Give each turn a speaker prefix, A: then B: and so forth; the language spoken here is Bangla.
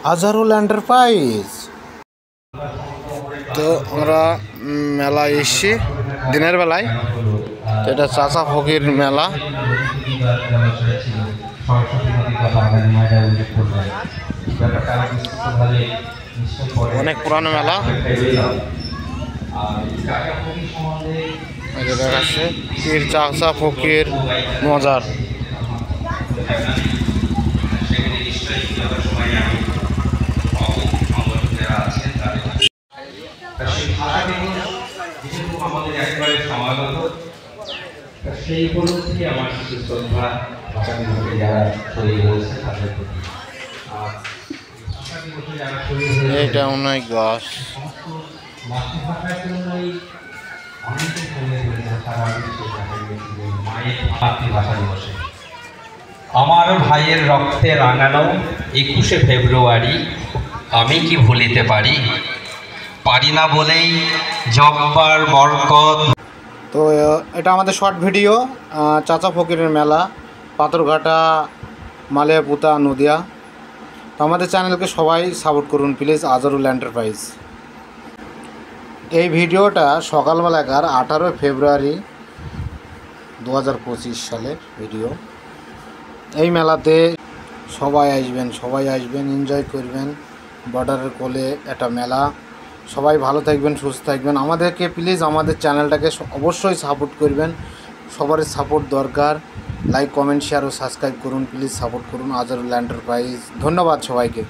A: আজহারুল এন্টারপ্রাইজ। তো আমরা মেলায় এসেছি দিনের বেলায়। এটা চাচা ফকির মেলা। অনেক পুরানো মেলা। দেখাচ্ছে পীর চাচা ফকির মজার।
B: সেই উপলক্ষে আমার কিছু শ্রদ্ধা যারা শরীর হয়েছে তাদের প্রতি।
A: এটা অনেক গাছ।
B: মাতৃভাষার জন্যই অনেকে চলে গেছে সারা বিশ্বে মায়ের মাতৃভাষা দিবসে। আমার ভাইয়ের রক্তে রাঙানো 21শে ফেব্রুয়ারি আমি কি ভুলিতে পারি, পারি না বলেই জব্বার বরকত।
A: তো এটা আমাদের শর্ট ভিডিও চাচা ফকিরের মেলা, পাথরঘাটা, মালিয়াপুতা, নদিয়া। তো আমাদের চ্যানেলকে সবাই সাপোর্ট করুন প্লিজ, আজহারুল এন্টারপ্রাইজ। এই ভিডিওটা সকালবেলাকার 18 ফেব্রুয়ারি 2025 সালের ভিডিও। এই মেলাতে সবাই আসবেন, এনজয় করবেন। বর্ডারের কোলে একটা মেলা। সবাই ভালো থাকবেন, সুস্থ থাকবেন। আমাদেরকে প্লিজ আমাদের চ্যানেলটাকে অবশ্যই সাপোর্ট করবেন। সবারই সাপোর্ট দরকার। লাইক, কমেন্ট, শেয়ার ও সাবস্ক্রাইব করুন প্লিজ, সাপোর্ট করুন আজহারুল এন্টারপ্রাইজ। ধন্যবাদ সবাইকে।